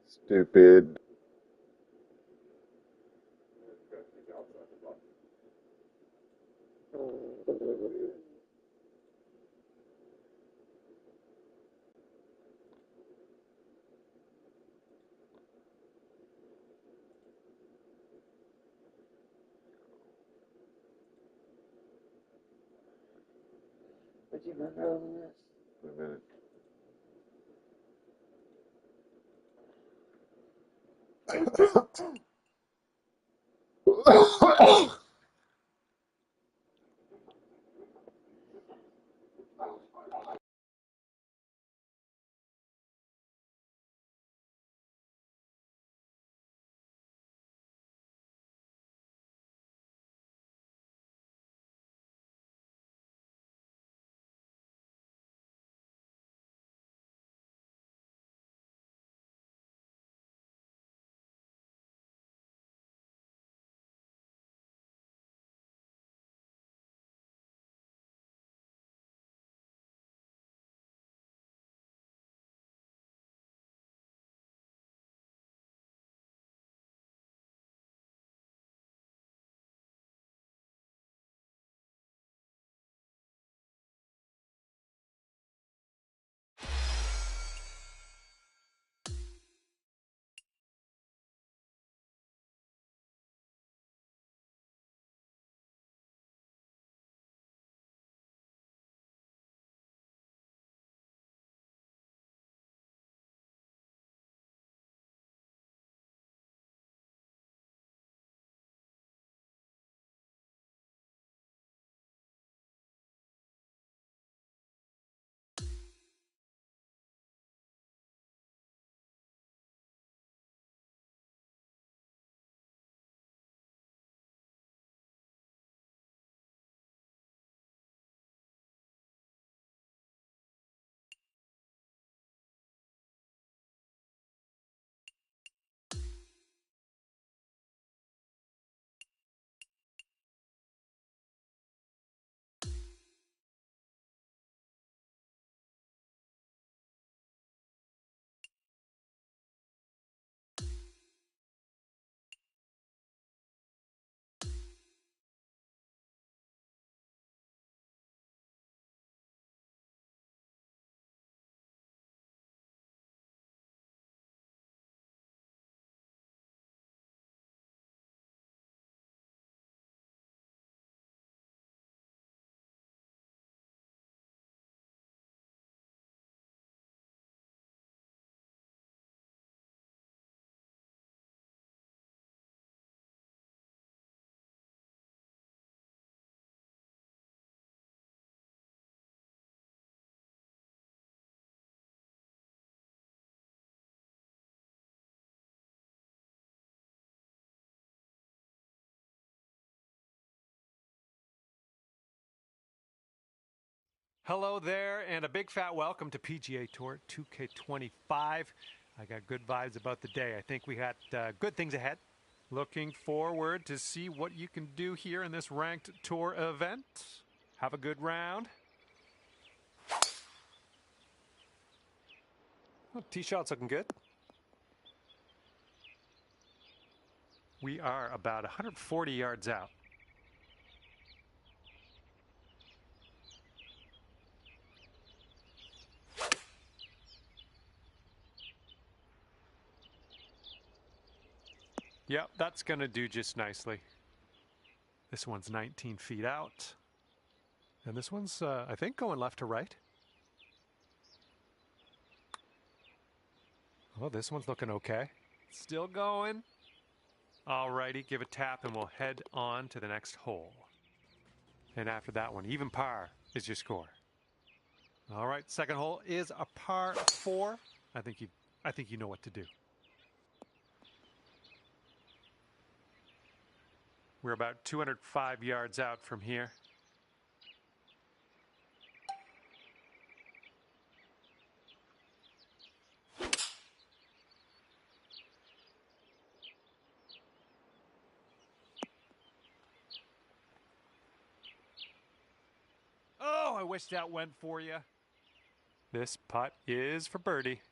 Stupid. Would you mind rolling this? Wait a minute. Hello there, and a big fat welcome to PGA Tour 2K25. I got good vibes about the day. I think we got good things ahead. Looking forward to see what you can do here in this ranked tour event. Have a good round. Oh, tee shot's looking good. We are about 140 yards out. Yep, that's going to do just nicely. This one's 19 feet out. And this one's, I think, going left to right. Oh, this one's looking okay. Still going. Alrighty, give a tap and we'll head on to the next hole. And after that one, even par is your score. All right, second hole is a par 4. I think you know what to do. We're about 205 yards out from here. Oh, I wish that went for you. This putt is for birdie.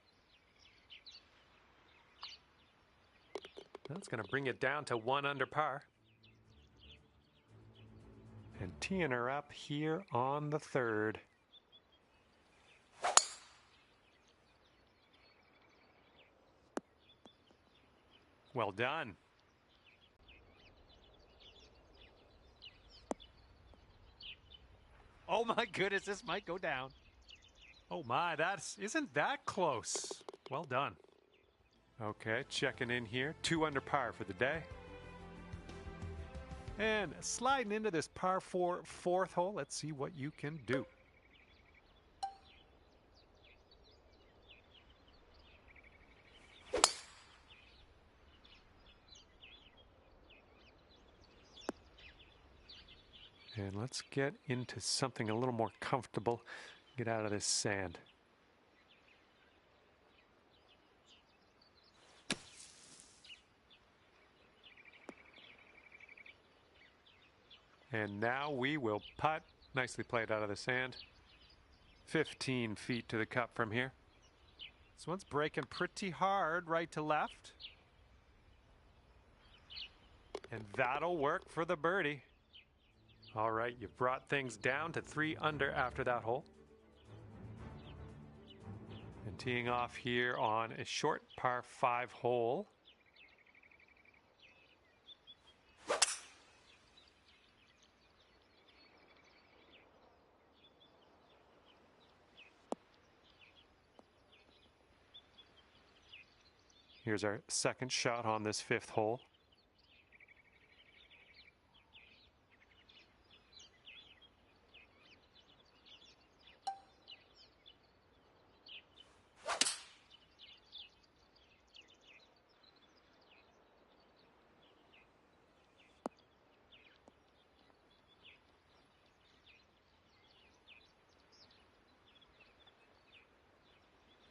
That's going to bring it down to 1 under par. And teeing her up here on the 3rd. Well done. Oh my goodness, this might go down. Oh my, isn't that close? Well done. Okay, checking in here. 2 under par for the day. And sliding into this par 4 4th hole. Let's see what you can do. And let's get into something a little more comfortable. Get out of this sand. And now we will putt. Nicely played out of the sand. 15 feet to the cup from here. This one's breaking pretty hard right to left. And that'll work for the birdie. All right, you've brought things down to 3 under after that hole. And teeing off here on a short par 5 hole. Here's our second shot on this 5th hole.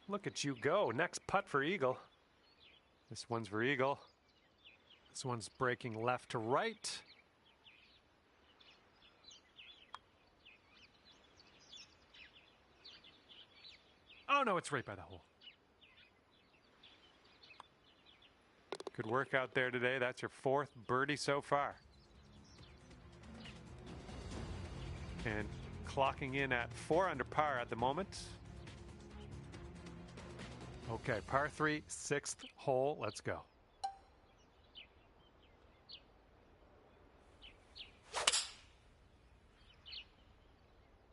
Look at you go. Next putt for eagle. This one's for eagle. This one's breaking left to right. Oh no, it's right by the hole. Good work out there today. That's your 4th birdie so far. And clocking in at 4 under par at the moment. Okay, par 3, 6th hole. Let's go.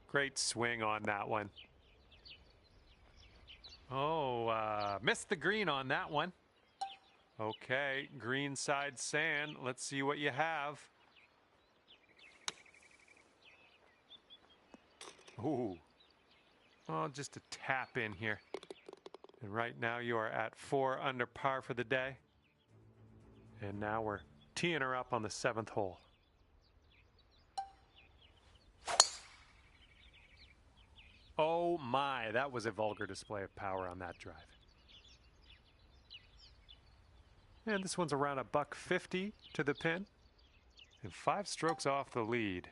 Great swing on that one. Oh, missed the green on that one. Okay, green side sand. Let's see what you have. Ooh. Oh, just a tap in here. And right now you are at 4 under par for the day. And now we're teeing her up on the 7th hole. Oh my, that was a vulgar display of power on that drive. And this one's around $150 to the pin. And 5 strokes off the lead.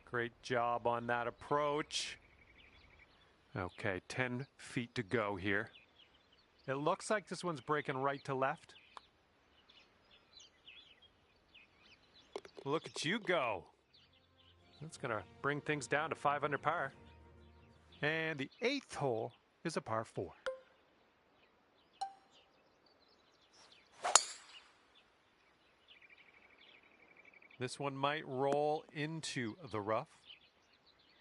Great job on that approach. Okay, 10 feet to go here. It looks like this one's breaking right to left. Look at you go. That's going to bring things down to 5 under par. And the 8th hole is a par 4. This one might roll into the rough.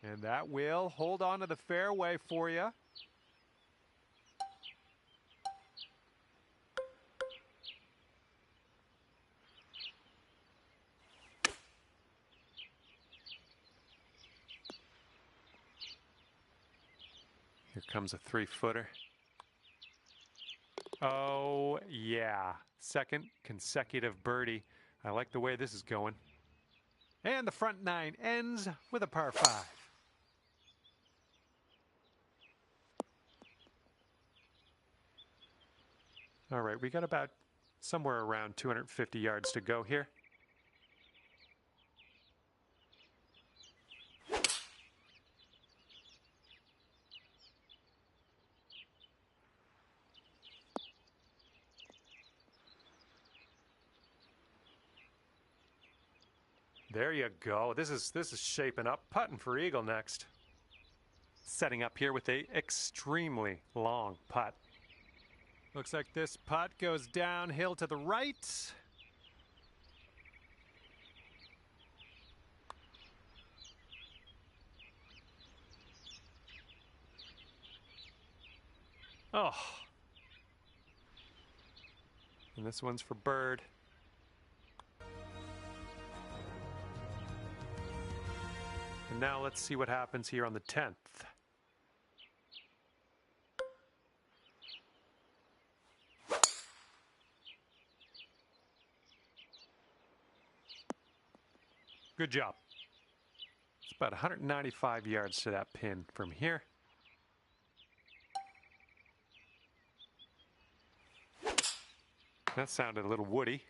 And that will hold on to the fairway for you. Here comes a 3-footer. Oh, yeah. 2nd consecutive birdie. I like the way this is going. And the front 9 ends with a par 5. All right, we got about somewhere around 250 yards to go here. There you go. This is shaping up. Putting for eagle next. Setting up here with a extremely long putt. Looks like this putt goes downhill to the right. Oh. And this one's for bird. And now let's see what happens here on the 10th. Good job. It's about 195 yards to that pin from here. That sounded a little woody.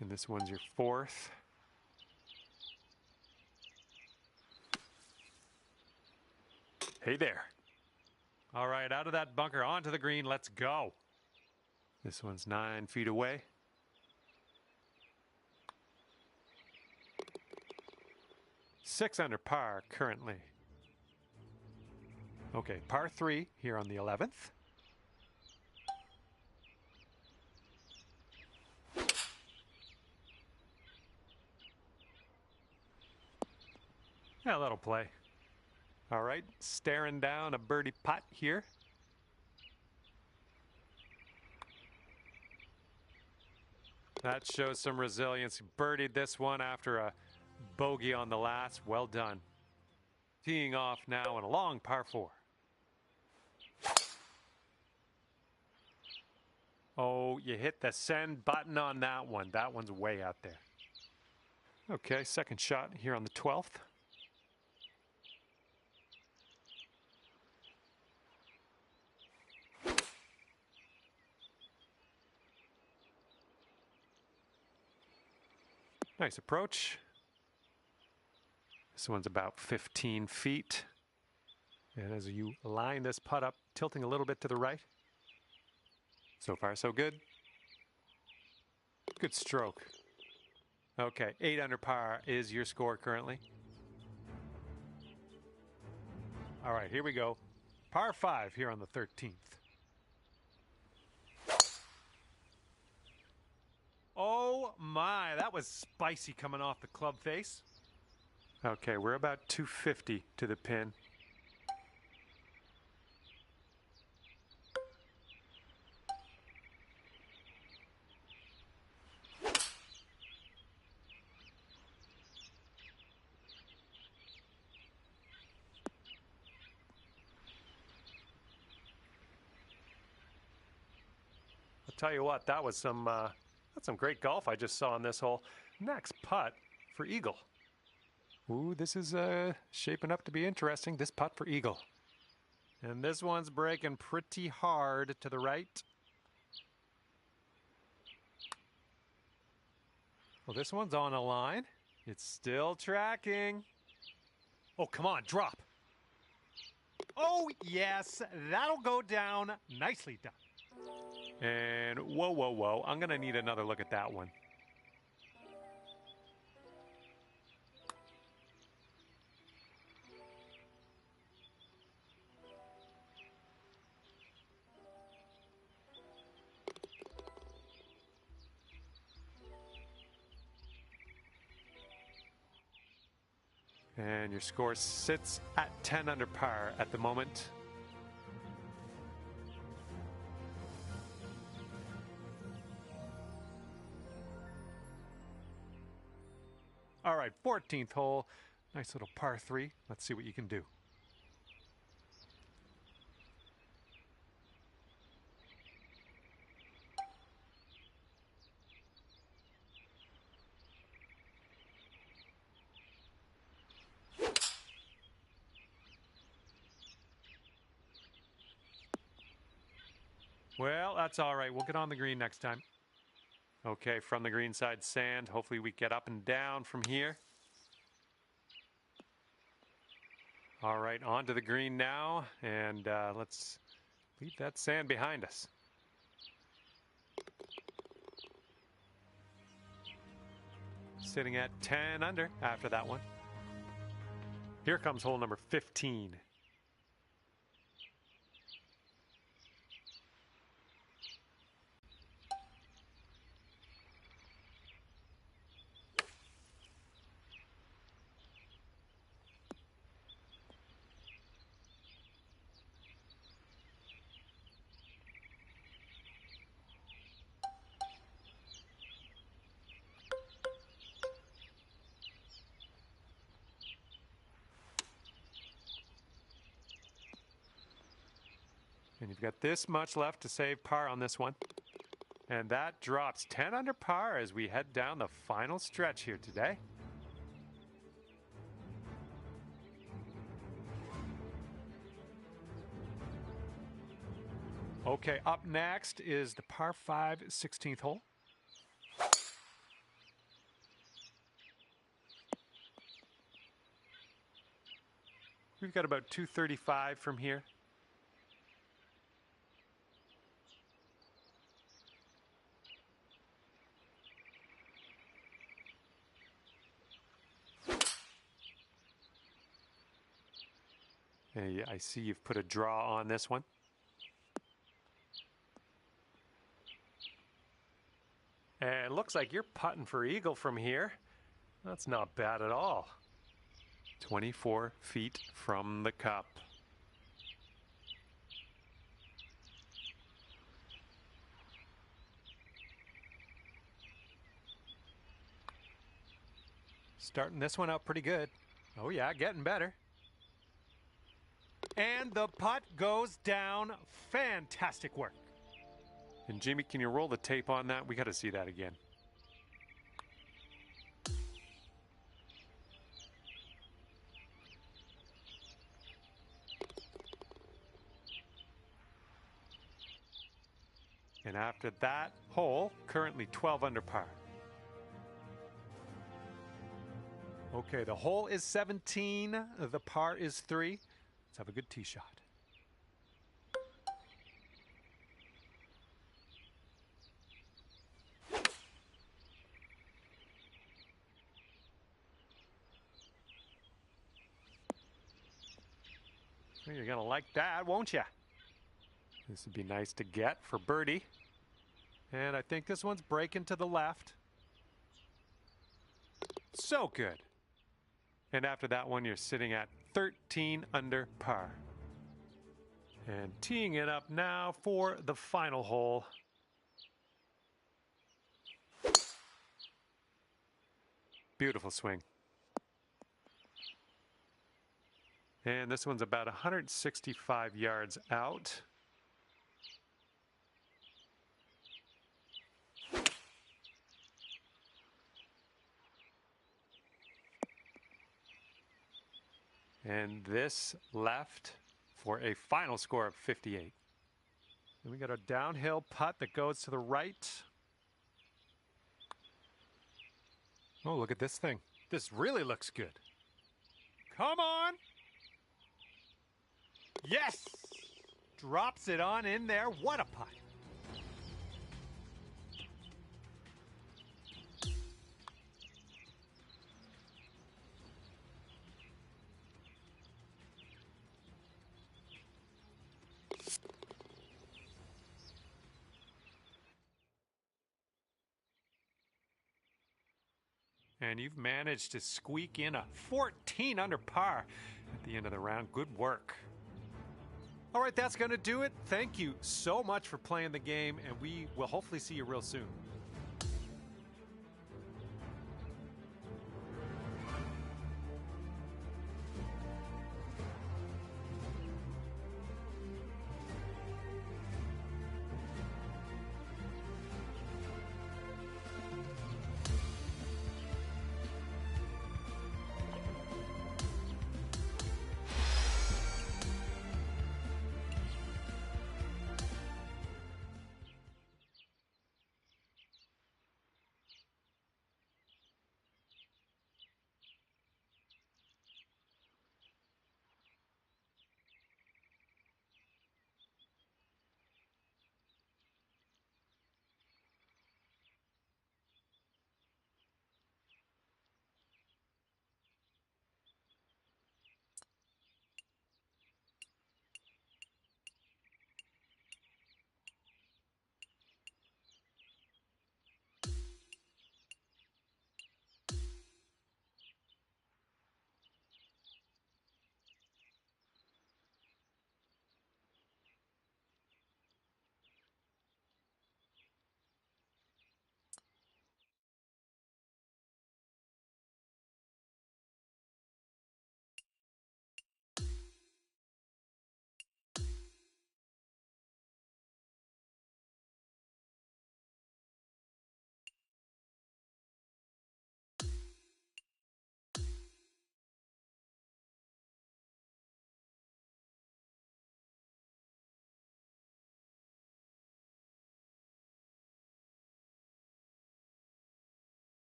And this one's your 4th. Hey there. All right, out of that bunker, onto the green, let's go. This one's 9 feet away. Six under par currently. Okay, par 3 here on the 11th. Yeah, that'll play. All right, staring down a birdie putt here. That shows some resilience. He birdied this one after a bogey on the last. Well done. Teeing off now in a long par 4. Oh, you hit the send button on that one. That one's way out there. Okay, second shot here on the 12th. Nice approach. This one's about 15 feet. And as you line this putt up, tilting a little bit to the right. So far, so good. Good stroke. Okay, 8 under par is your score currently. All right, here we go. Par 5 here on the 13th. Oh my, that was spicy coming off the club face. Okay, we're about 250 to the pin. I'll tell you what, that was some great golf I just saw on this hole. Next putt for eagle. Ooh, this is shaping up to be interesting. This putt for eagle. And this one's breaking pretty hard to the right. Well, this one's on a line. It's still tracking. Oh, come on, drop. Oh, yes, that'll go down. Nicely done. And whoa, whoa, whoa. I'm going to need another look at that one. And your score sits at 10 under par at the moment. All right, 14th hole. Nice little par 3. Let's see what you can do. Well, that's all right. We'll get on the green next time. Okay, from the green side sand. Hopefully we get up and down from here. All right, onto the green now, and let's leave that sand behind us. Sitting at 10 under after that one. Here comes hole number 15. And you've got this much left to save par on this one. And that drops 10 under par as we head down the final stretch here today. Okay, up next is the par 5 16th hole. We've got about 235 from here. Hey, I see you've put a draw on this one. And it looks like you're putting for eagle from here. That's not bad at all. 24 feet from the cup. Starting this one out pretty good. Oh yeah, getting better. And the putt goes down. Fantastic work. And Jimmy, can you roll the tape on that? We got to see that again. And after that hole, currently 12 under par. Okay, the hole is 17. The par is 3. Let's have a good tee shot. Well, you're going to like that, won't you? This would be nice to get for birdie. And I think this one's breaking to the left. So good. And after that one, you're sitting at 13 under par. And teeing it up now for the final hole. Beautiful swing. And this one's about 165 yards out. And this left for a final score of 58. And we got a downhill putt that goes to the right. Oh, look at this thing. This really looks good. Come on. Yes! Drops it on in there. What a putt. And you've managed to squeak in a 14 under par at the end of the round. Good work. All right, that's going to do it. Thank you so much for playing the game, and we will hopefully see you real soon.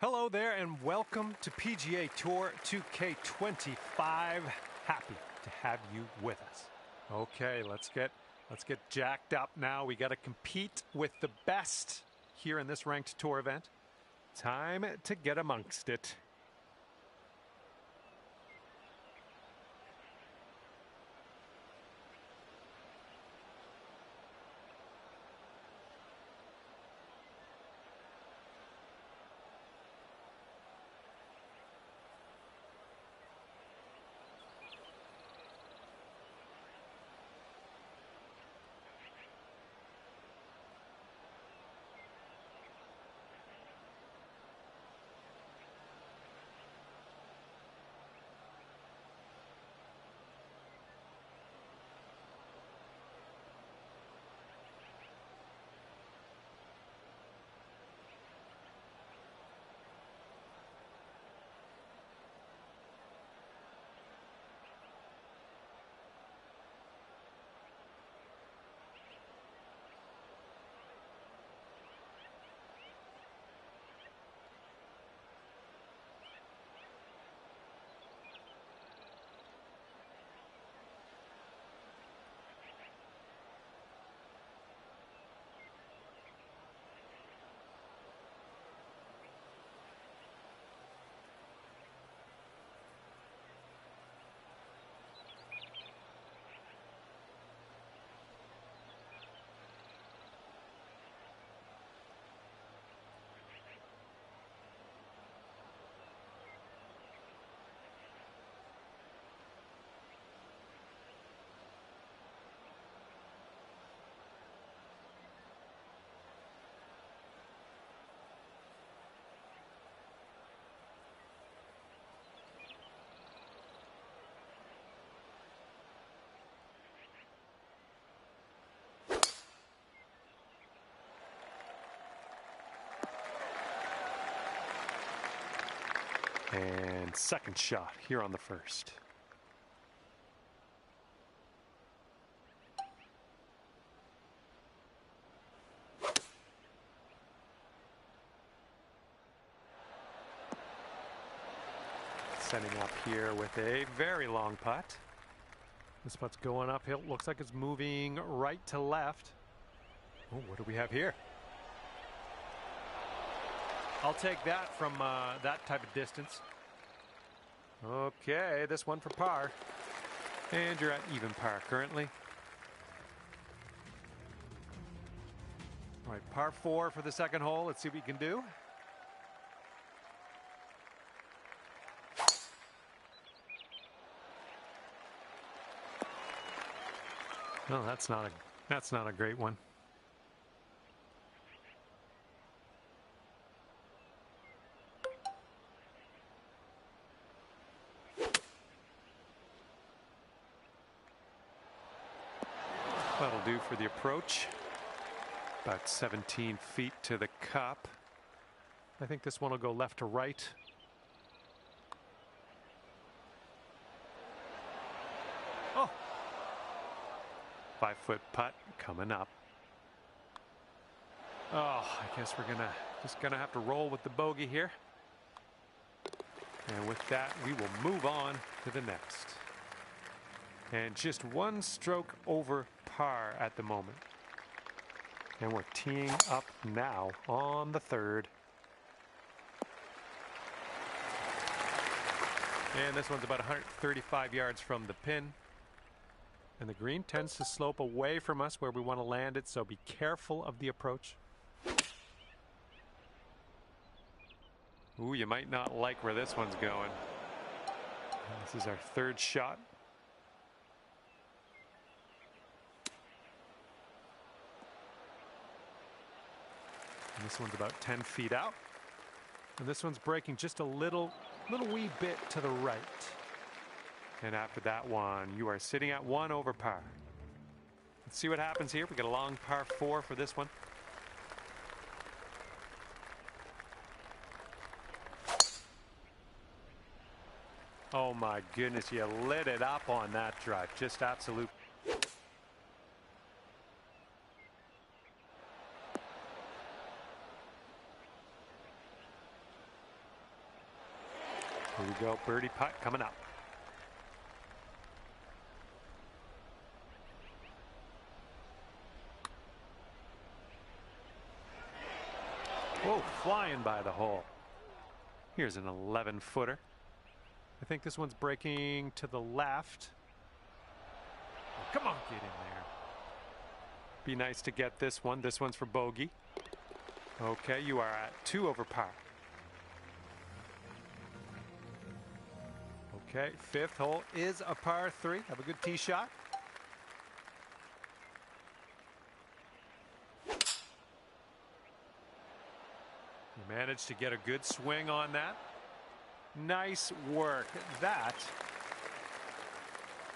Hello there and welcome to PGA Tour 2K25. Happy to have you with us. Okay, let's get jacked up now. We got to compete with the best here in this ranked tour event. Time to get amongst it. And second shot here on the first. Setting up here with a very long putt. This putt's going uphill. Looks like it's moving right to left. Oh, what do we have here? I'll take that from that type of distance. Okay, this one for par. And you're at even par currently. All right, par 4 for the second hole. Let's see what we can do. No, that's not a great one. That'll do for the approach. About 17 feet to the cup. I think this one will go left to right. Oh! 5-foot putt coming up. Oh, I guess we're just gonna have to roll with the bogey here. And with that, we will move on to the next. And just one stroke over par at the moment. And we're teeing up now on the third. And this one's about 135 yards from the pin. And the green tends to slope away from us where we want to land it, so be careful of the approach. Ooh, you might not like where this one's going. This is our third shot. And this one's about 10 feet out. And this one's breaking just a little wee bit to the right. And after that one, you are sitting at 1 over par. Let's see what happens here. We got a long par 4 for this one. Oh my goodness, you lit it up on that drive. Just absolute. Here we go, birdie putt coming up. Whoa, flying by the hole. Here's an 11-footer. I think this one's breaking to the left. Oh, come on, get in there. Be nice to get this one. This one's for bogey. Okay, you are at 2 over par. Okay, 5th hole is a par 3. Have a good tee shot. You managed to get a good swing on that. Nice work. That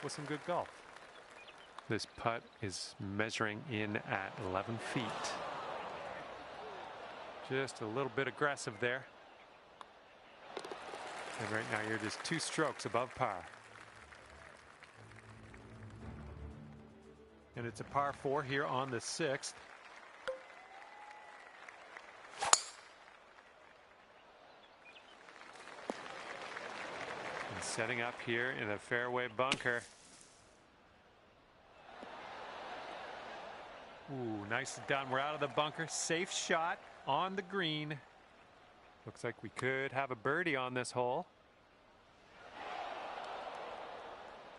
was some good golf. This putt is measuring in at 11 feet. Just a little bit aggressive there. And right now you're just 2 strokes above par. And it's a par 4 here on the 6th. And setting up here in a fairway bunker. Ooh, nicely done. We're out of the bunker. Safe shot on the green. Looks like we could have a birdie on this hole.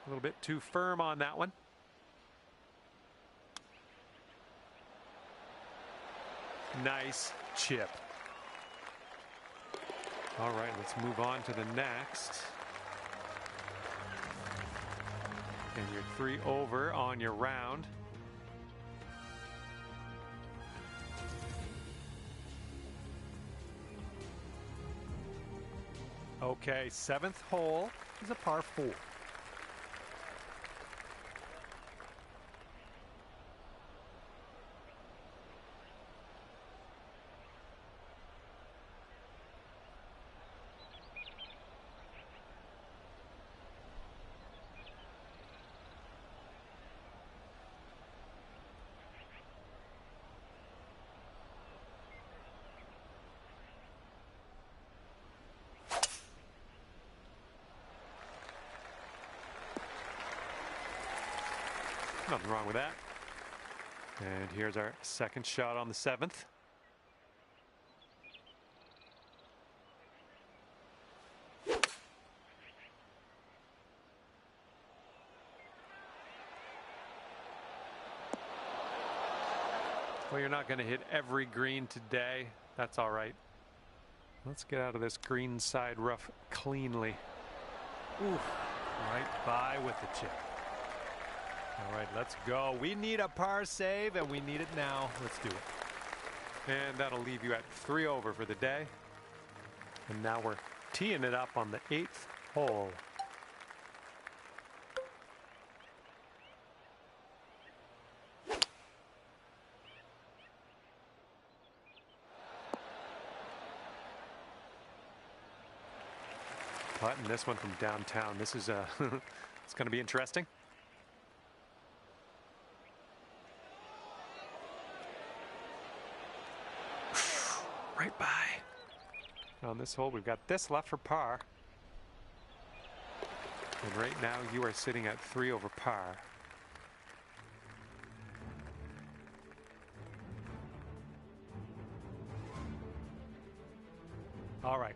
A little bit too firm on that one. Nice chip. All right, let's move on to the next. And you're 3 over on your round. Okay, 7th hole is a par 4. Nothing wrong with that. And here's our second shot on the 7th. Well, you're not going to hit every green today. That's all right. Let's get out of this green side rough cleanly. Ooh, right by with the chip. All right, let's go. We need a par save, and we need it now. Let's do it. And that'll leave you at 3 over for the day. And now we're teeing it up on the 8th hole. Putting this one from downtown. This is it's going to be interesting. Right by. On this hole, we've got this left for par. And right now, you are sitting at 3 over par. All right,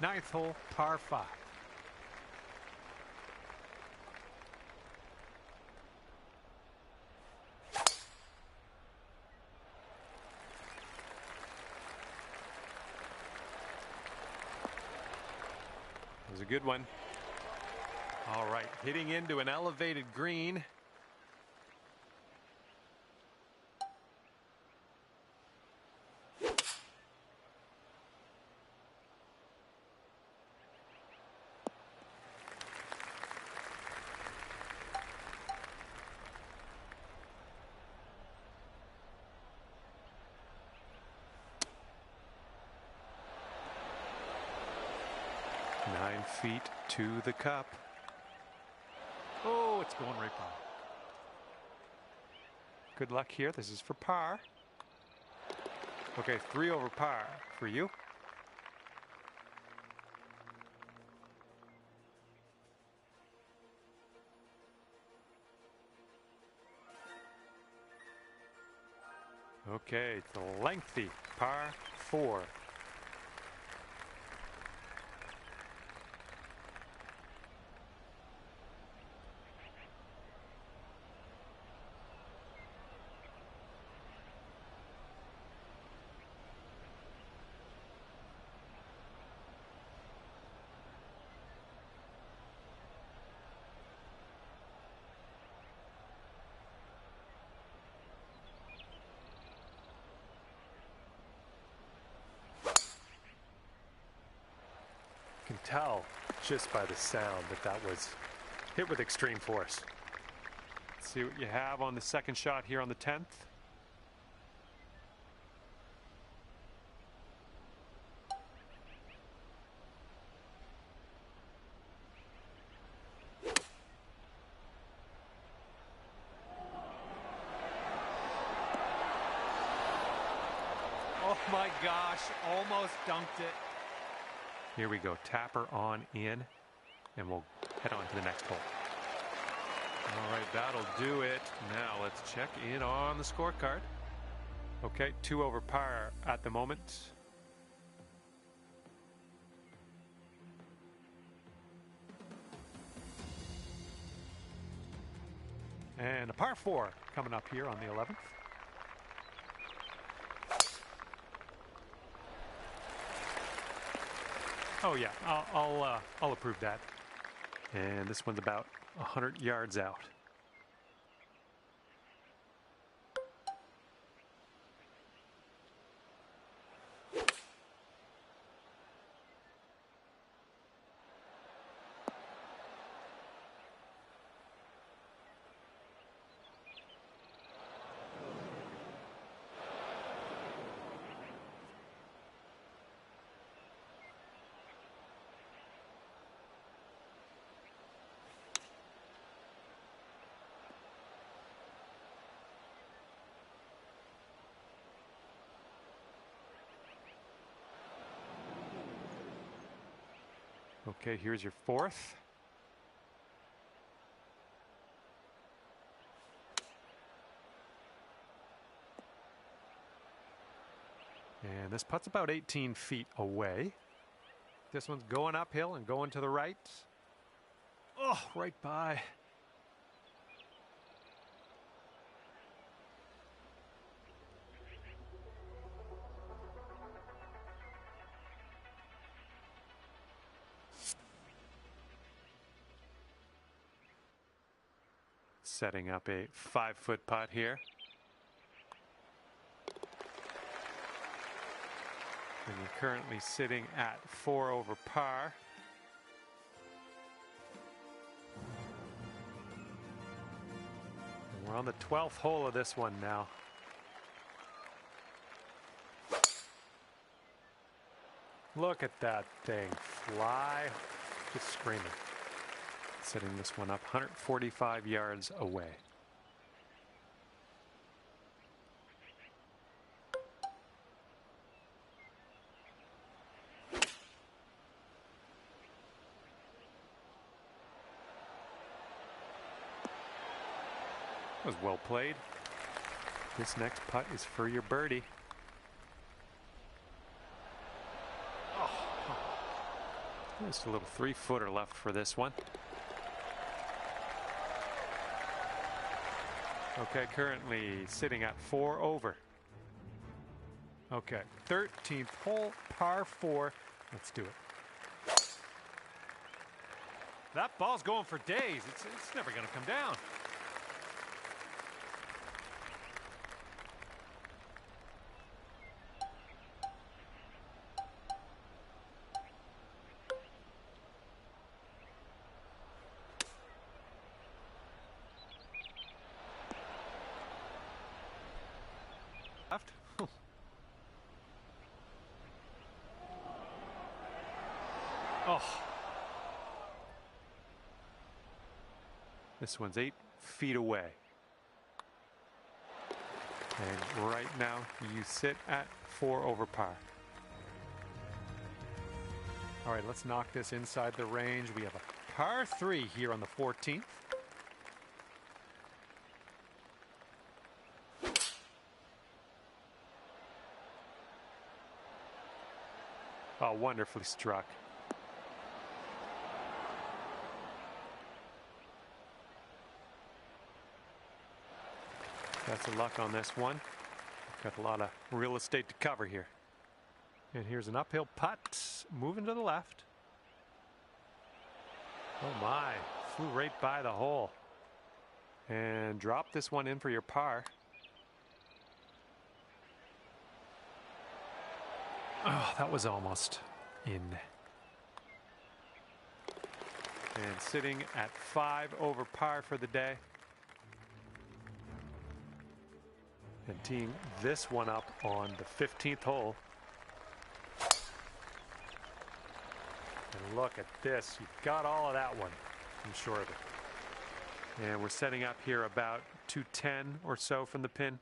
9th hole, par 5. Was a good one. All right, hitting into an elevated green. Nine feet to the cup. Oh, it's going right by. Good luck here. This is for par. Okay, 3 over par for you. Okay, it's a lengthy par 4. Can tell just by the sound that was hit with extreme force. Let's see what you have on the second shot here on the 10th. Oh my gosh, almost dunked it. Here we go, tapper on in, and we'll head on to the next hole. All right, that'll do it. Now let's check in on the scorecard. Okay, 2 over par at the moment. And a par 4 coming up here on the 11th. Oh yeah, I'll approve that. And this one's about 100 yards out. Okay, here's your 4th. And this putt's about 18 feet away. This one's going uphill and going to the right. Oh, right by. Setting up a 5-foot putt here. And you're currently sitting at 4 over par. And we're on the 12th hole of this one now. Look at that thing fly, just screaming. Setting this one up 145 yards away. That was well played. This next putt is for your birdie. Oh. Just a little 3-footer left for this one. Okay, currently sitting at 4 over. Okay, 13th hole, par 4. Let's do it. That ball's going for days. It's never going to come down. Left. Oh. This one's 8 feet away. And right now you sit at 4 over par. All right, let's knock this inside the range. We have a par 3 here on the 14th. Oh, wonderfully struck. Best of luck on this one. Got a lot of real estate to cover here. And here's an uphill putt, moving to the left. Oh my, flew right by the hole. And drop this one in for your par. Oh, that was almost in. And sitting at 5 over par for the day. And teeing this one up on the 15th hole. And look at this. You've got all of that one, I'm sure of it. And we're setting up here about 210 or so from the pin.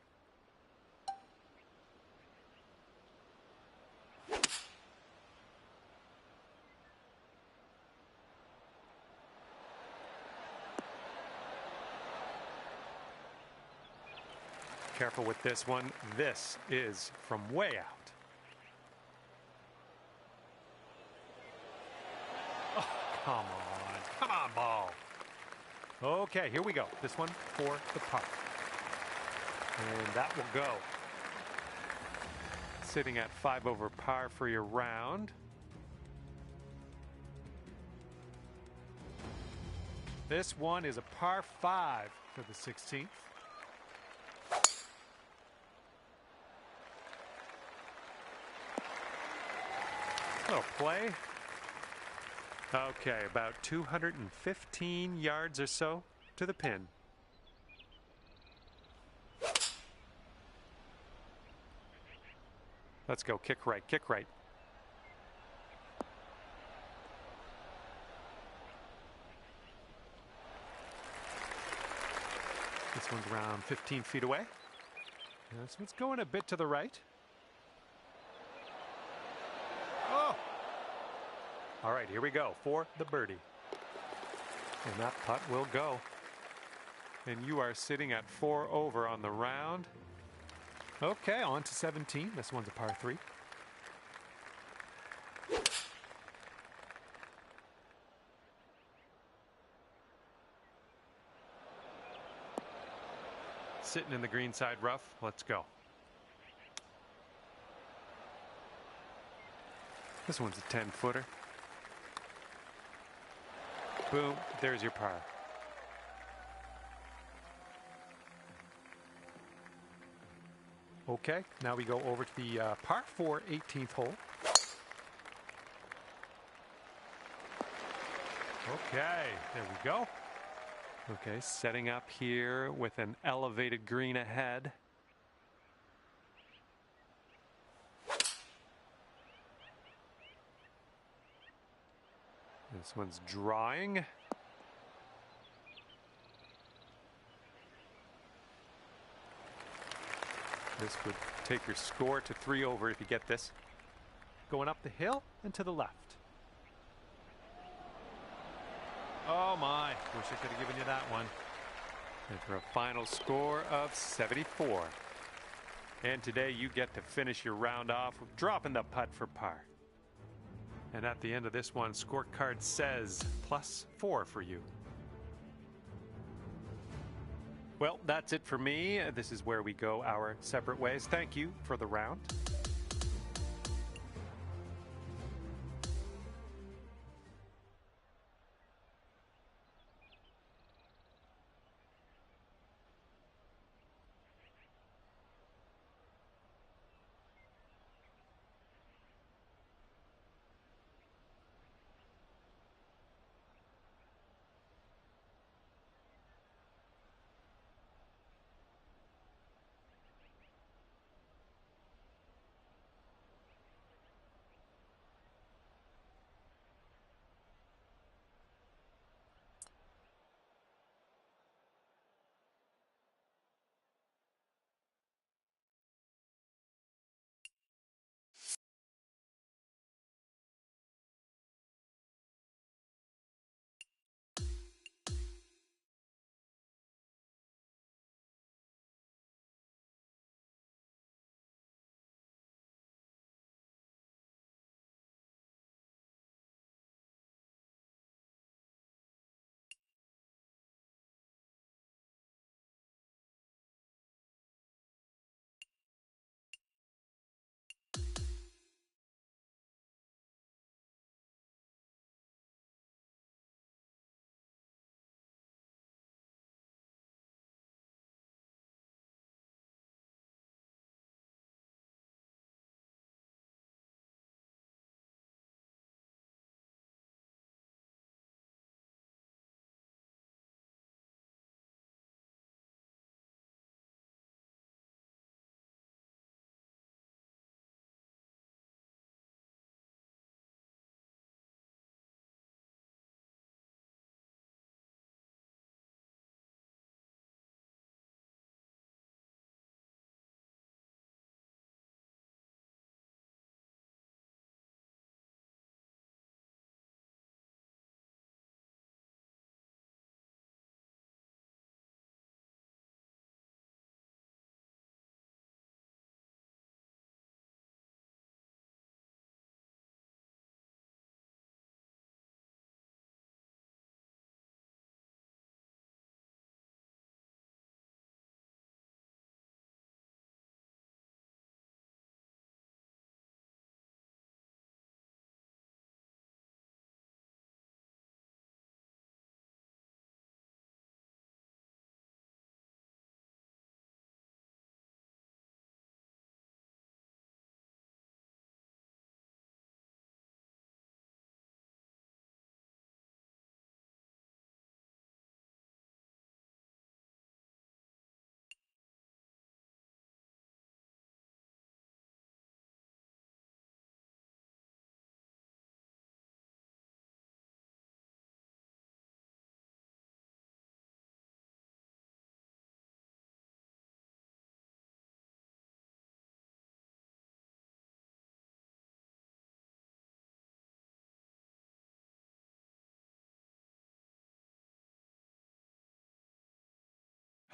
Careful with this one. This is from way out. Oh, come on. Come on, ball. Okay, here we go. This one for the putt. And that will go. Sitting at 5 over par for your round. This one is a par 5 for the 16th. Oh, play. Okay, about 215 yards or so to the pin. Let's go. Kick right. Kick right. This one's around 15 feet away. This one's going a bit to the right. Oh! All right, here we go for the birdie. And that putt will go. And you are sitting at 4 over on the round. Okay, on to 17. This one's a par 3. Sitting in the greenside rough. Let's go. This one's a 10-footer. Boom, there's your par. Okay, now we go over to the par 4 18th hole. Okay, there we go. Okay, setting up here with an elevated green ahead. This one's drawing. This would take your score to 3 over if you get this. Going up the hill and to the left. Oh my, wish I could have given you that one. And for a final score of 74. And today you get to finish your round off with dropping the putt for par. And at the end of this one, scorecard says +4 for you. Well, that's it for me. This is where we go our separate ways. Thank you for the round.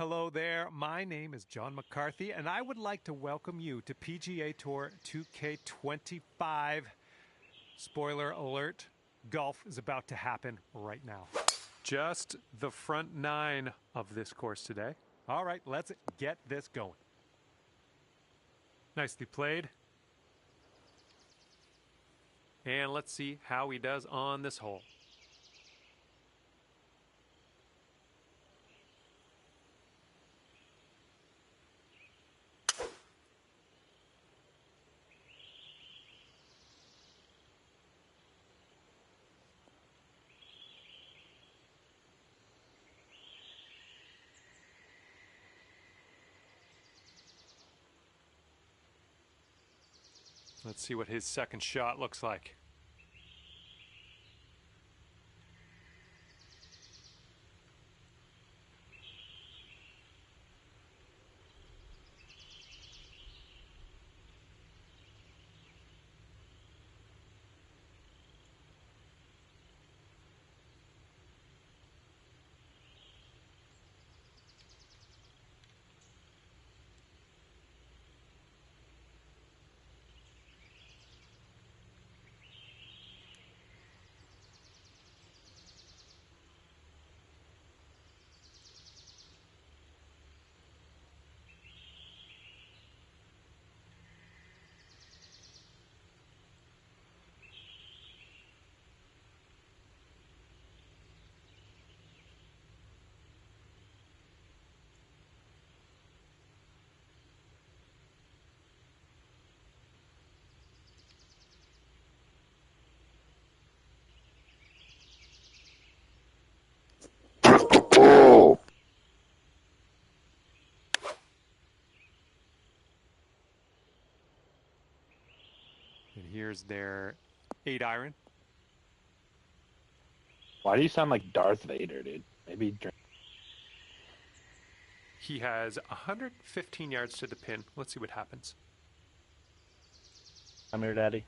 Hello there, my name is John McCarthy, and I would like to welcome you to PGA Tour 2K25. Spoiler alert, golf is about to happen right now. Just the front 9 of this course today. All right, let's get this going. Nicely played. And let's see how he does on this hole. Let's see what his second shot looks like. And here's their 8-iron. Why do you sound like Darth Vader, dude? Maybe drink. He has 115 yards to the pin. Let's see what happens. I'm your daddy.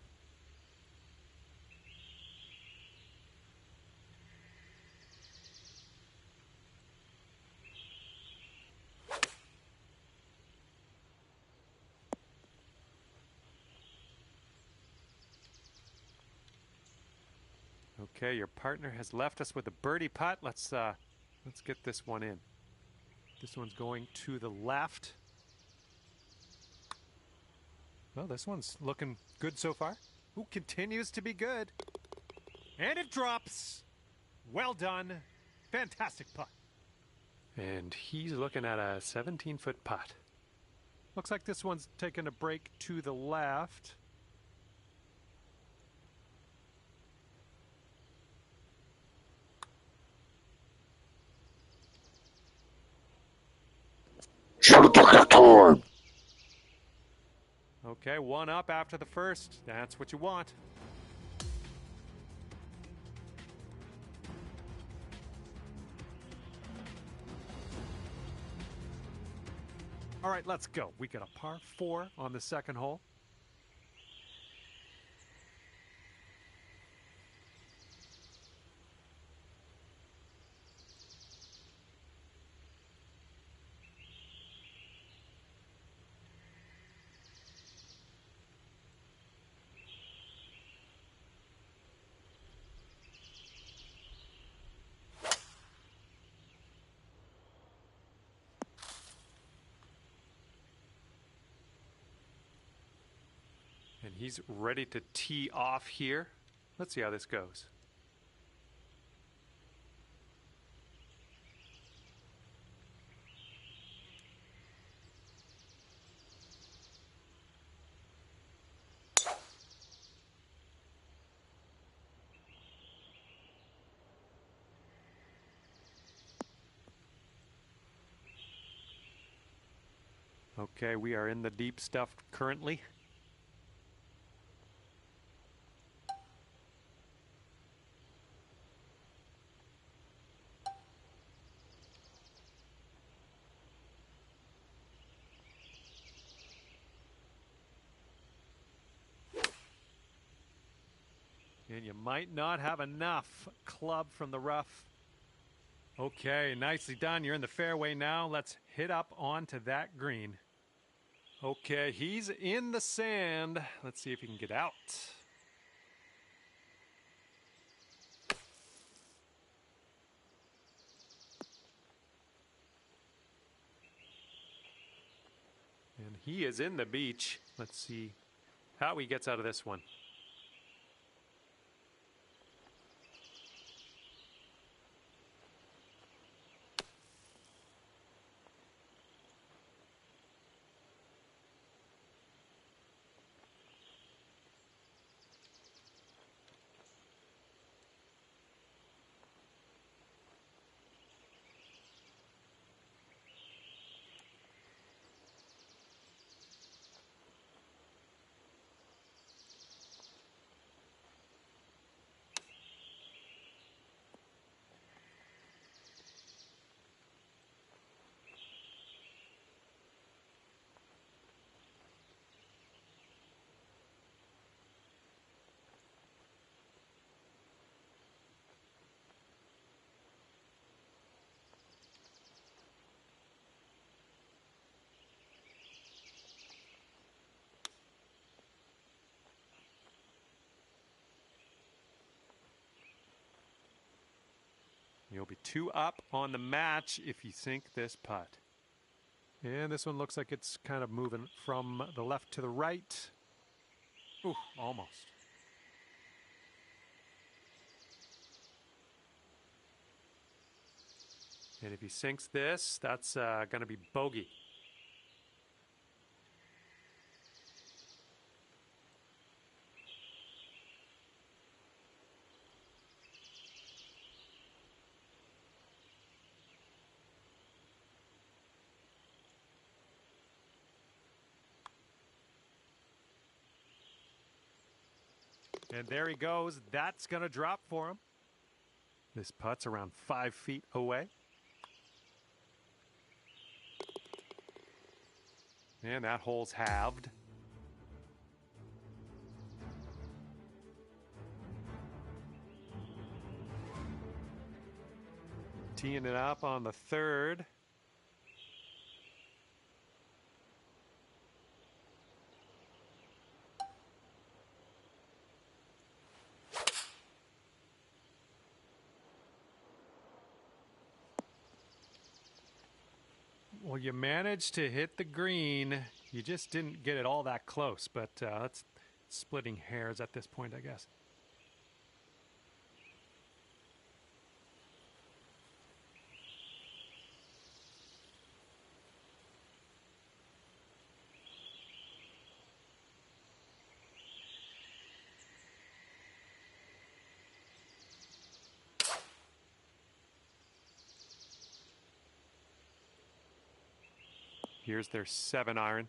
Okay, your partner has left us with a birdie putt. Let's get this one in. This one's going to the left. Well, this one's looking good so far. Ooh, continues to be good. And it drops. Well done. Fantastic putt. And he's looking at a 17-foot putt. Looks like this one's taking a break to the left. Okay, one up after the first. That's what you want. All right, let's go. We got a par 4 on the second hole. And he's ready to tee off here. Let's see how this goes. Okay, we are in the deep stuff currently. And you might not have enough club from the rough. Okay, nicely done. You're in the fairway now. Let's hit up onto that green. Okay, he's in the sand. Let's see if he can get out. And he is in the beach. Let's see how he gets out of this one. You'll be 2 up on the match if you sink this putt. And this one looks like it's kind of moving from the left to the right. Ooh, almost. And if he sinks this, that's going to be bogey. And there he goes. That's going to drop for him. This putt's around 5 feet away. And that hole's halved. Teeing it up on the 3rd. Well, you managed to hit the green. You just didn't get it all that close, but that's splitting hairs at this point, I guess. Here's their 7-iron.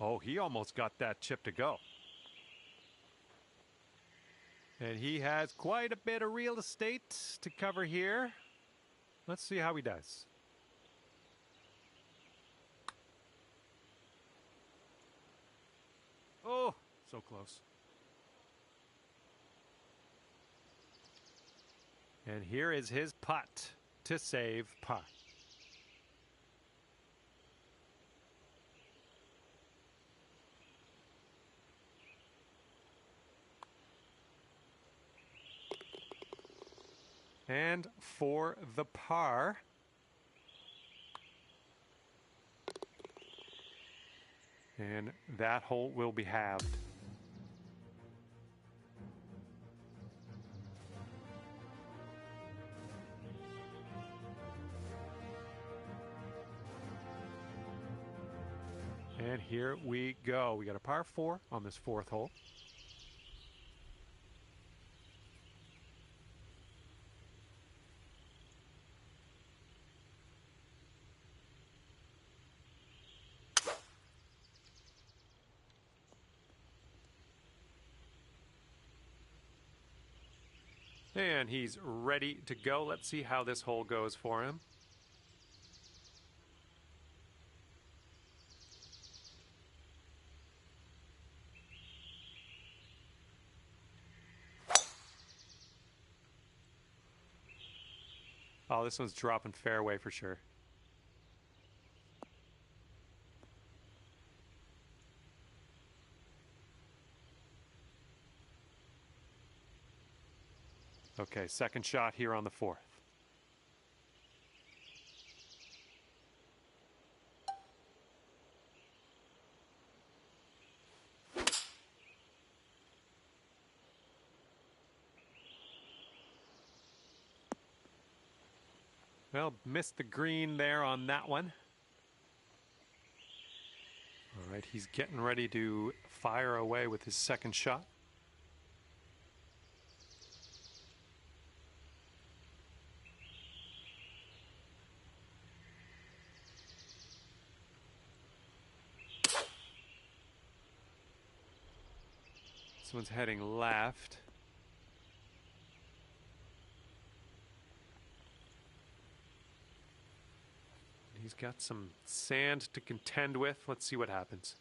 Oh, he almost got that chip to go. And he has quite a bit of real estate to cover here. Let's see how he does. Oh, so close. And here is his putt to save par. And for the par, and that hole will be halved. And here we go. We got a par 4 on this 4th hole. And he's ready to go. Let's see how this hole goes for him. Oh, this one's dropping fairway for sure. Okay, second shot here on the fourth. Well, missed the green there on that one. All right, he's getting ready to fire away with his second shot. This one's heading left. He's got some sand to contend with. Let's see what happens.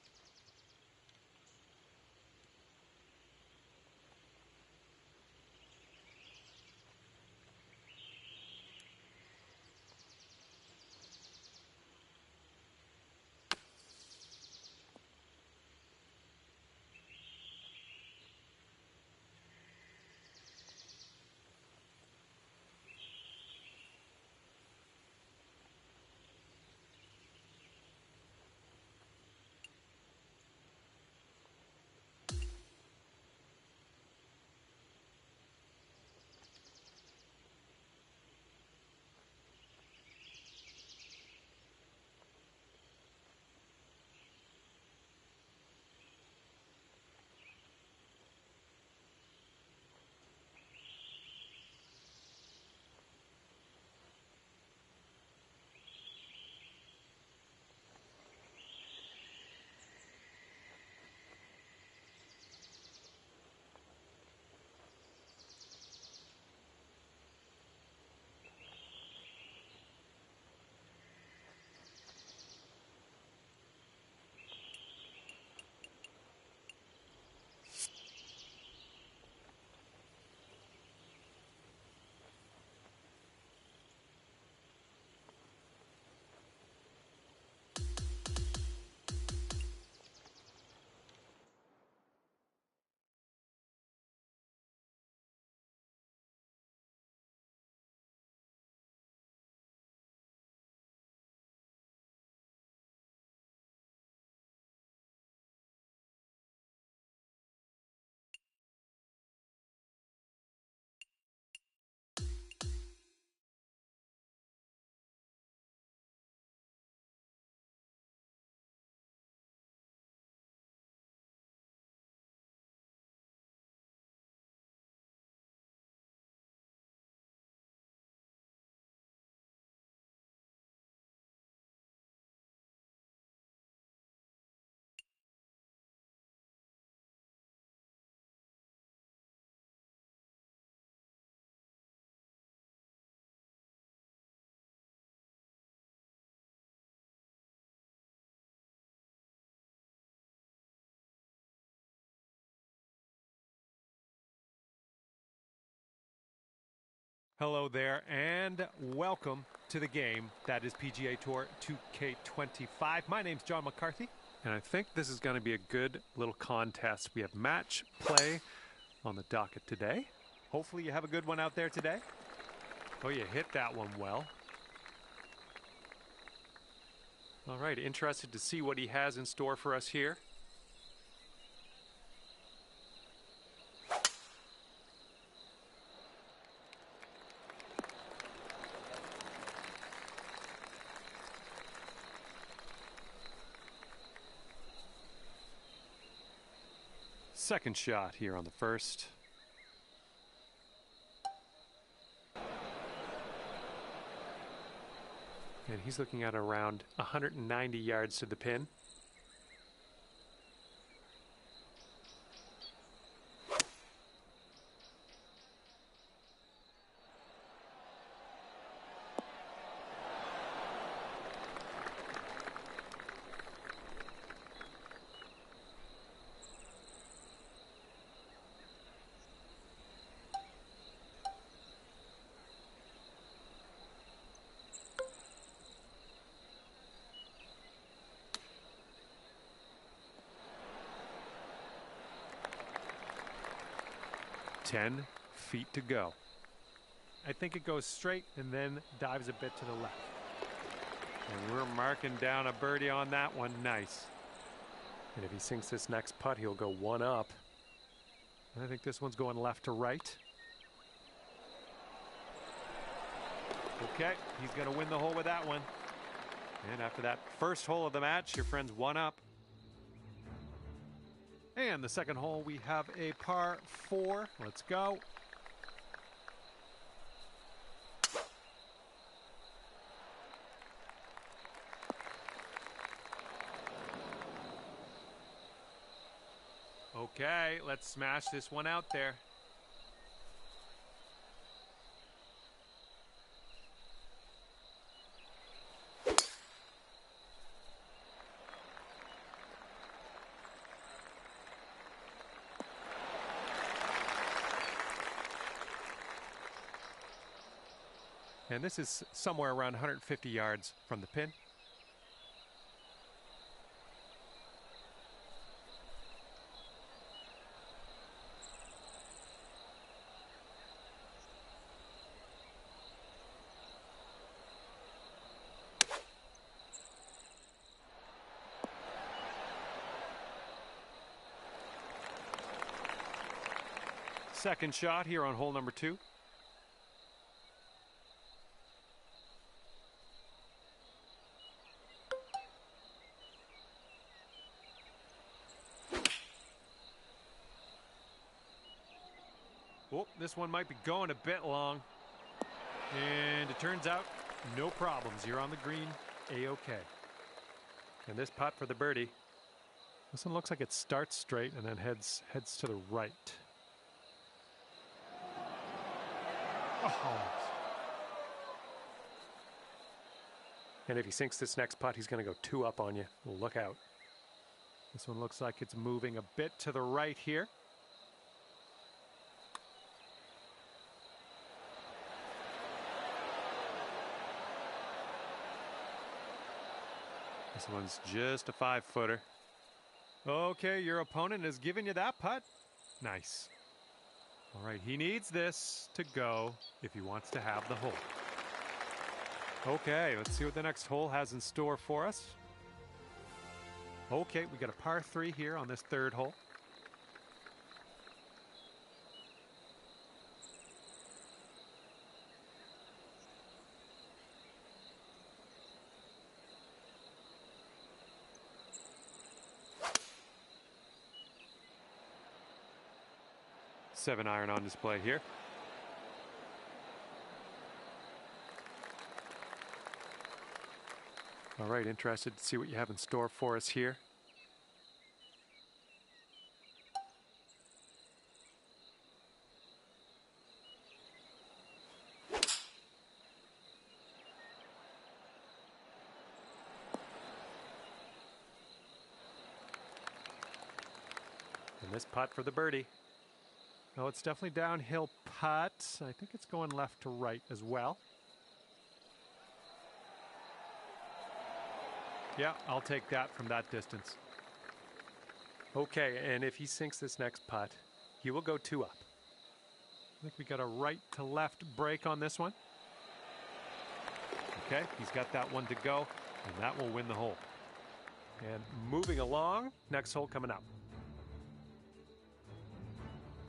Hello there and welcome to the game that is PGA Tour 2K25. My name's John McCarthy and I think this is going to be a good little contest. We have match play on the docket today. Hopefully you have a good one out there today. Oh, you hit that one well. All right, interested to see what he has in store for us here. Second shot here on the first. And he's looking at around 190 yards to the pin. 10 feet to go. I think it goes straight and then dives a bit to the left. And we're marking down a birdie on that one. Nice. And if he sinks this next putt, he'll go one up. I think this one's going left to right. Okay, he's going to win the hole with that one. And after that first hole of the match, your friend's one up. And the second hole, we have a par 4. Let's go. Okay, let's smash this one out there. And this is somewhere around 150 yards from the pin. Second shot here on hole number 2. Oh, this one might be going a bit long. And it turns out, no problems. You're on the green, A-okay. And this putt for the birdie. This one looks like it starts straight and then heads to the right. Oh. And if he sinks this next putt, he's going to go 2 up on you. Look out. This one looks like it's moving a bit to the right here. This one's just a 5-footer. Okay, your opponent is giving you that putt. Nice. All right, he needs this to go if he wants to have the hole. Okay, let's see what the next hole has in store for us. Okay, we got a par 3 here on this third hole. Seven iron on display here. All right, interested to see what you have in store for us here. And this putt for the birdie. Oh, it's definitely downhill putt. I think it's going left to right as well. Yeah, I'll take that from that distance. Okay, and if he sinks this next putt, he will go 2 up. I think we got a right to left break on this one. Okay, he's got that one to go, and that will win the hole. And moving along, next hole coming up.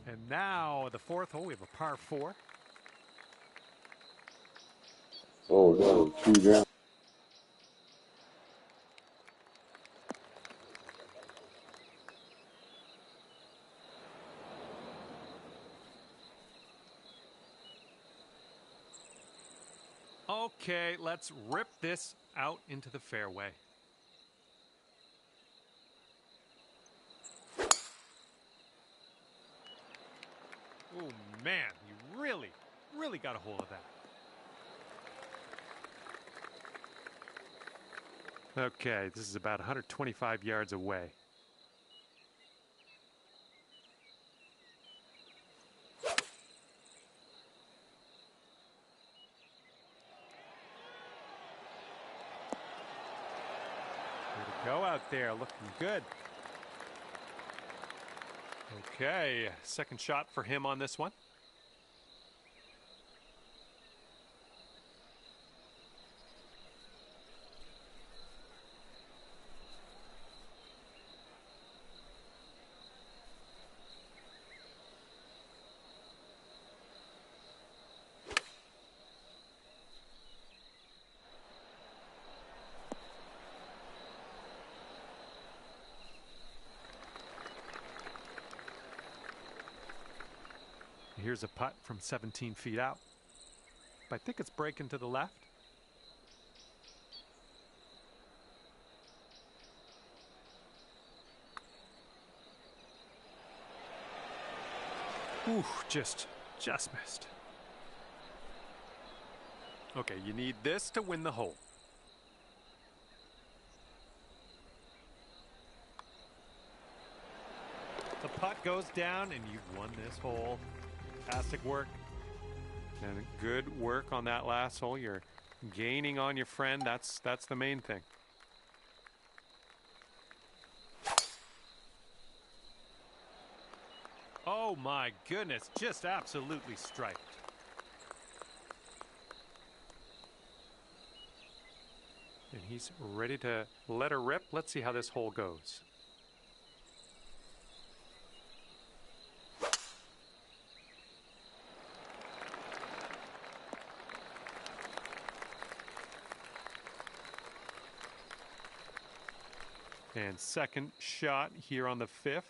And now the fourth hole, we have a par 4. Oh, no, 2 down. Okay, let's rip this out into the fairway. Oh man, you really got a hold of that. Okay, this is about 125 yards away. Way to go out there, looking good. Okay, second shot for him on this one. Here's a putt from 17 feet out. But I think it's breaking to the left. Ooh, just missed. Okay, you need this to win the hole. The putt goes down and you've won this hole. Fantastic work. And good work on that last hole. You're gaining on your friend. That's the main thing. Oh my goodness, just absolutely striped. And he's ready to let her rip. Let's see how this hole goes. And second shot here on the fifth.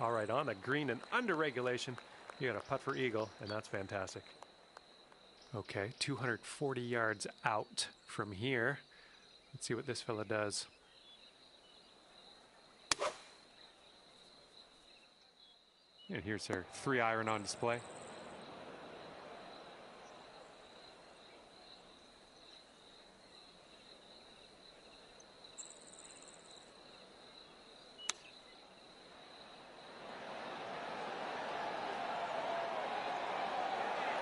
All right, on the green and under regulation, you got a putt for eagle, and that's fantastic. Okay, 240 yards out from here. Let's see what this fella does. And here's her 3-iron on display.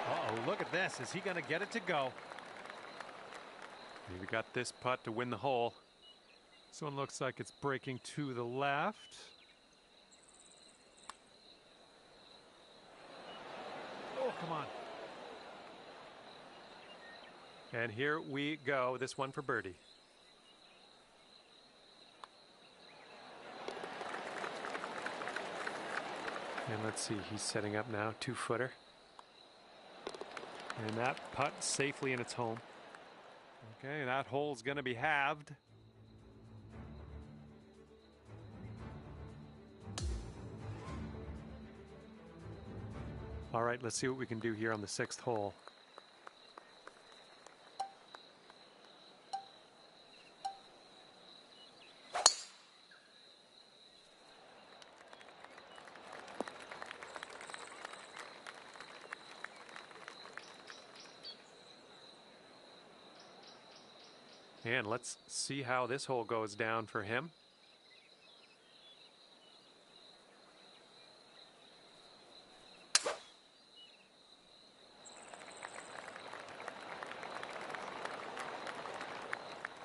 Uh-oh, look at this. Is he going to get it to go? We got this putt to win the hole. This one looks like it's breaking to the left. Oh, come on. And here we go. This one for birdie. And let's see, he's setting up now, 2-footer. And that putt safely in its home. Okay, that hole's going to be halved. All right, let's see what we can do here on the 6th hole. And let's see how this hole goes down for him.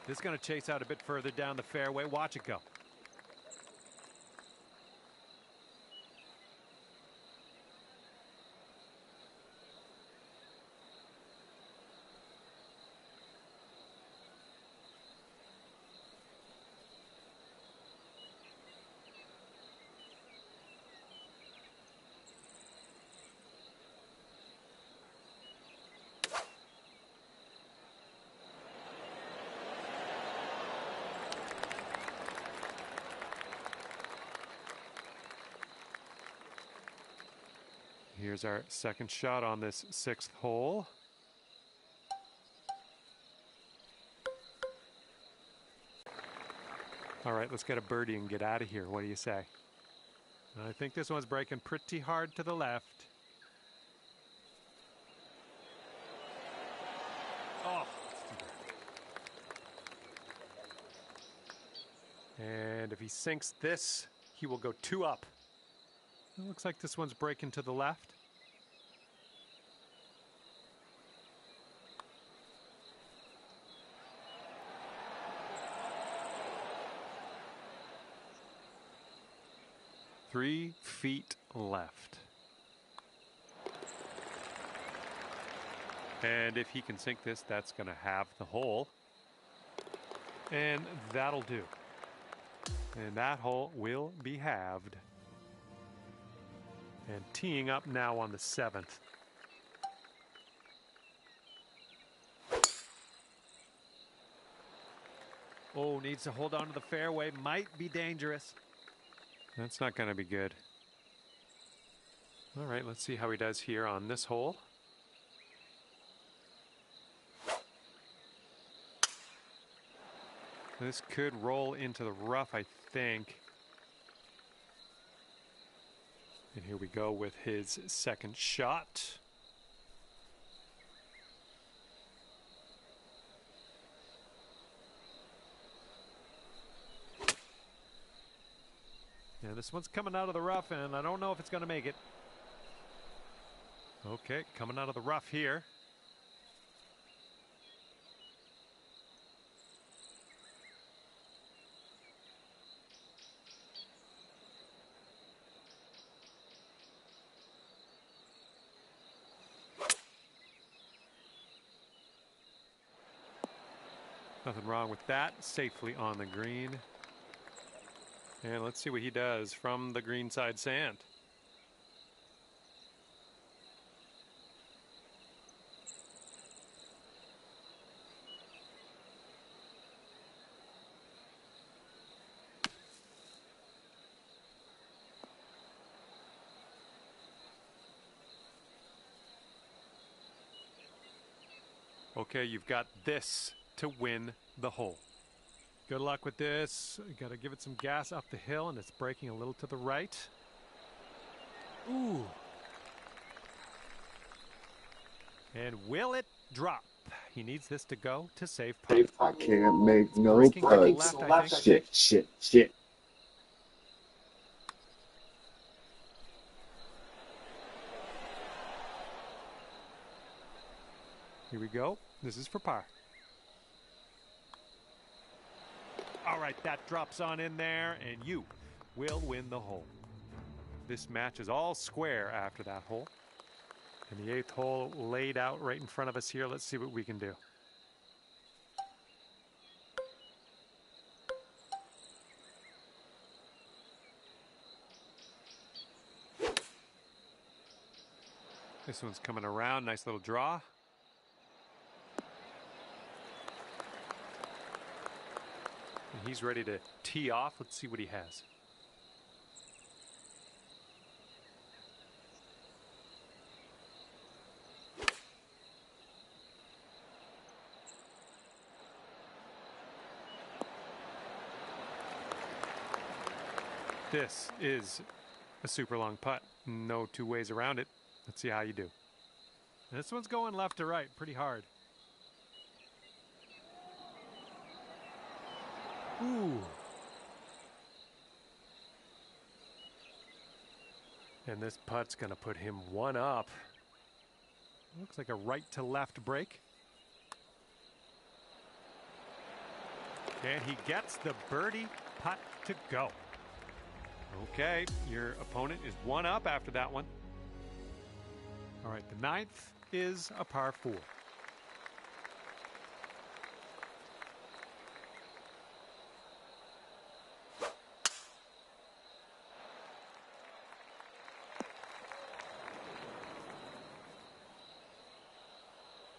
This is going to chase out a bit further down the fairway. Watch it go. Here's our second shot on this 6th hole. All right, let's get a birdie and get out of here. What do you say? I think this one's breaking pretty hard to the left. Oh, And if he sinks this, he will go 2 up. It looks like this one's breaking to the left. Three feet left. And if he can sink this, that's going to have the hole. And that'll do. And that hole will be halved. And teeing up now on the 7th. Oh, needs to hold on to the fairway. Might be dangerous. That's not going to be good. All right, let's see how he does here on this hole. This could roll into the rough, I think. And here we go with his second shot. Yeah, this one's coming out of the rough, and I don't know if it's going to make it. Okay, coming out of the rough here. Nothing wrong with that. Safely on the green. And let's see what he does from the greenside sand. Okay, you've got this to win the hole. Good luck with this. You got to give it some gas up the hill, and it's breaking a little to the right. Ooh. And will it drop? He needs this to go to save par. I can't make no Breaking to the putts. left, I think. Shit. Here we go. This is for par. All right, that drops on in there, and you will win the hole. This match is all square after that hole. And the 8th hole laid out right in front of us here. Let's see what we can do. This one's coming around. Nice little draw. And he's ready to tee off. Let's see what he has. This is a super long putt. No two ways around it. Let's see how you do. This one's going left to right pretty hard. Ooh. And this putt's going to put him 1 up. Looks like a right to left break. And he gets the birdie putt to go. Okay, your opponent is 1 up after that one. All right, the 9th is a par 4.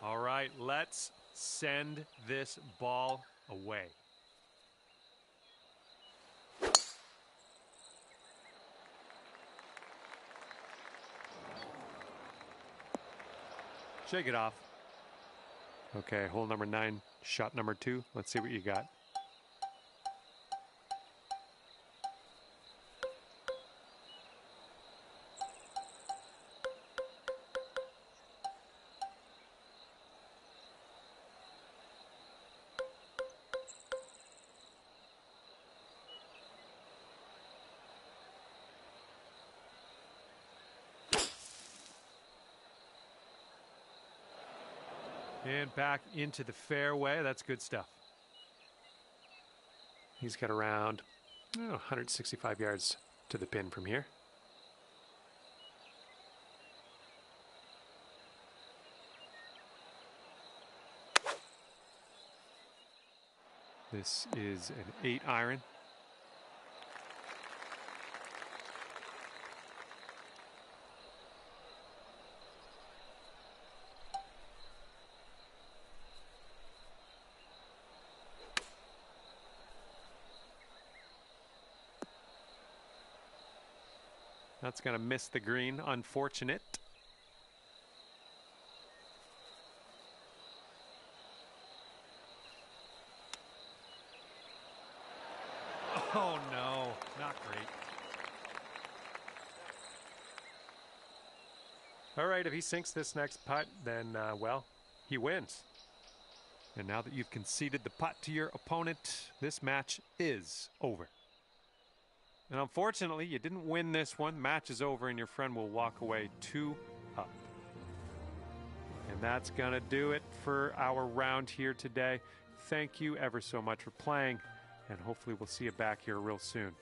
All right, let's send this ball away. Shake it off. Okay, hole number 9, shot number 2. Let's see what you got. And back into the fairway. That's good stuff. He's got around 165 yards to the pin from here. This is an 8-iron. That's going to miss the green. Unfortunate. Oh, no. Not great. All right, if he sinks this next putt, then, well, he wins. And now that you've conceded the putt to your opponent, this match is over. And unfortunately, you didn't win this one. Match is over, and your friend will walk away 2 up. And that's going to do it for our round here today. Thank you ever so much for playing, and hopefully we'll see you back here real soon.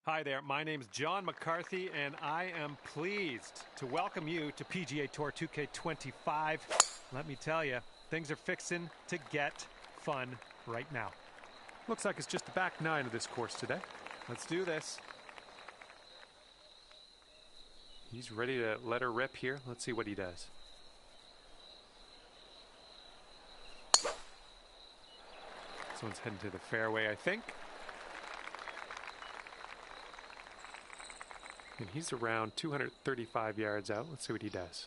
Hi there, my name is John McCarthy, and I am pleased to welcome you to PGA Tour 2K25. Let me tell you, things are fixing to get fun right now. Looks like it's just the back 9 of this course today. Let's do this. He's ready to let her rip here. Let's see what he does. This one's heading to the fairway, I think. And he's around 235 yards out. Let's see what he does.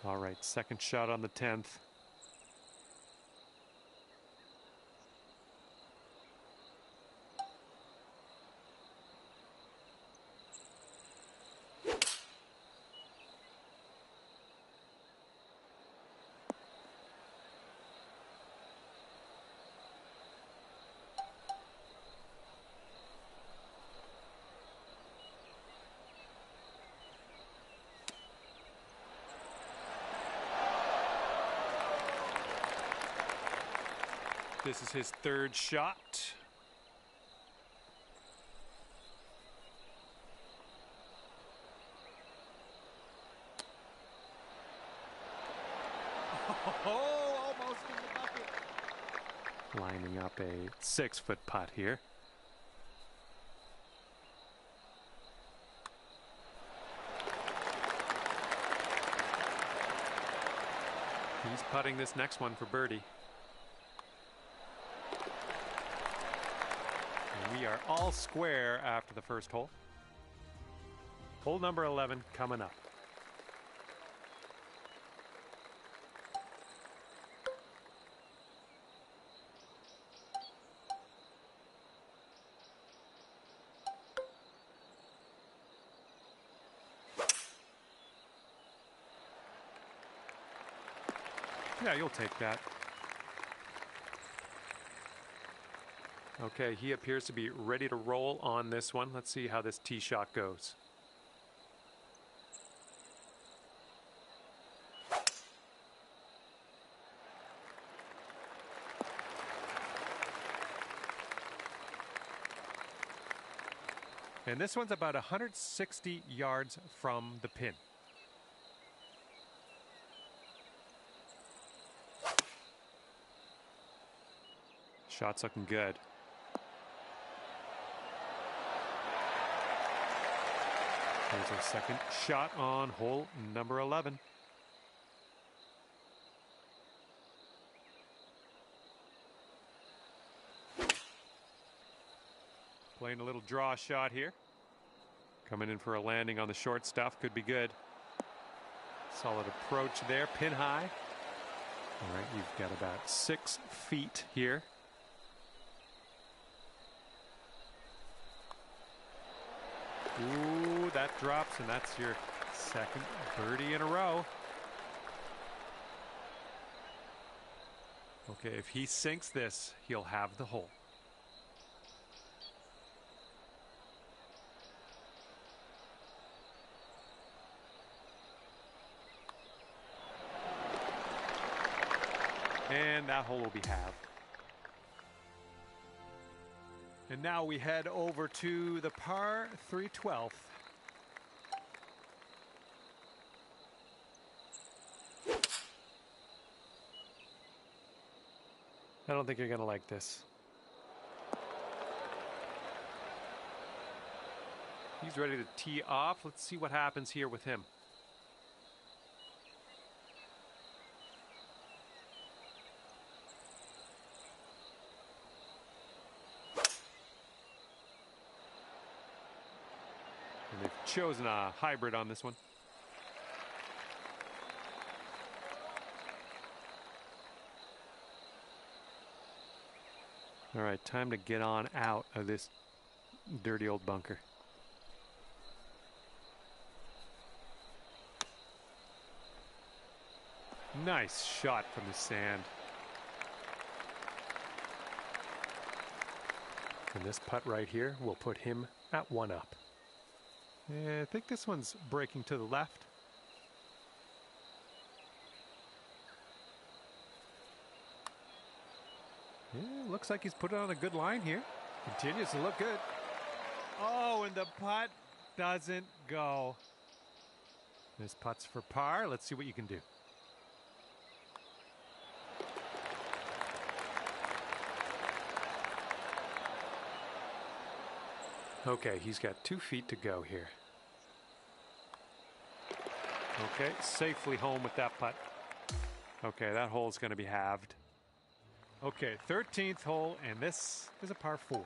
All right, second shot on the 10th. This is his third shot. Oh, almost in the bucket. Lining up a 6-foot putt here. He's putting this next one for birdie. And we are all square after the first hole. Hole number 11 coming up. Yeah, you'll take that. Okay, he appears to be ready to roll on this one. Let's see how this tee shot goes. And this one's about 160 yards from the pin. Shot's looking good. Here's our second shot on hole number 11. Playing a little draw shot here. Coming in for a landing on the short stuff. Could be good. Solid approach there. Pin high. All right, you've got about 6 feet here. Ooh, that drops, and that's your second birdie in a row. Okay, if he sinks this, he'll have the hole. And that hole will be halved. And now we head over to the par 3/12. I don't think you're going to like this. He's ready to tee off. Let's see what happens here with him. And they've chosen a hybrid on this one. All right, time to get on out of this dirty old bunker. Nice shot from the sand. And this putt right here will put him at 1 up. I think this one's breaking to the left. Yeah, looks like he's put it on a good line here. Continues to look good. Oh, and the putt doesn't go. This putt's for par. Let's see what you can do. Okay, he's got 2 feet to go here. Okay, safely home with that putt. Okay, that hole's going to be halved. Okay, 13th hole, and this is a par 4.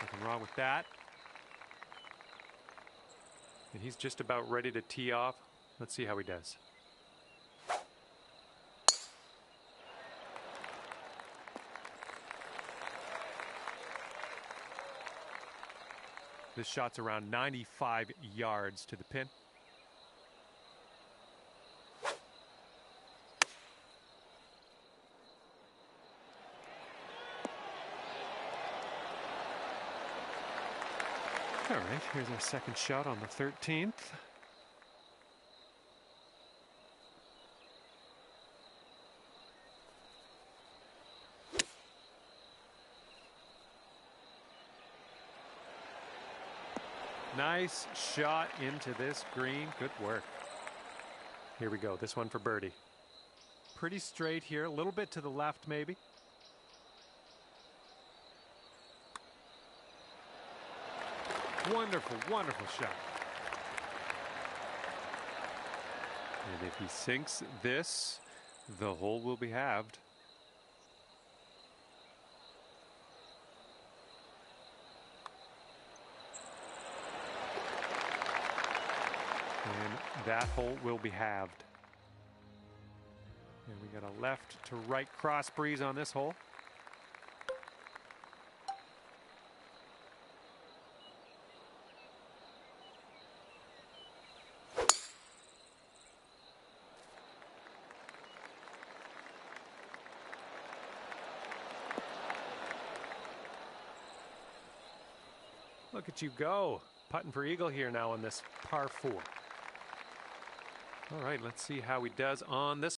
Nothing wrong with that. And he's just about ready to tee off. Let's see how he does. This shot's around 95 yards to the pin. All right, here's our second shot on the 13th. Nice shot into this green. Good work. Here we go. This one for birdie. Pretty straight here. A little bit to the left, maybe. Wonderful, wonderful shot. And if he sinks this, the hole will be halved. And that hole will be halved. And we got a left to right cross breeze on this hole. Look at you go. Putting for eagle here now on this par 4. All right, let's see how he does on this.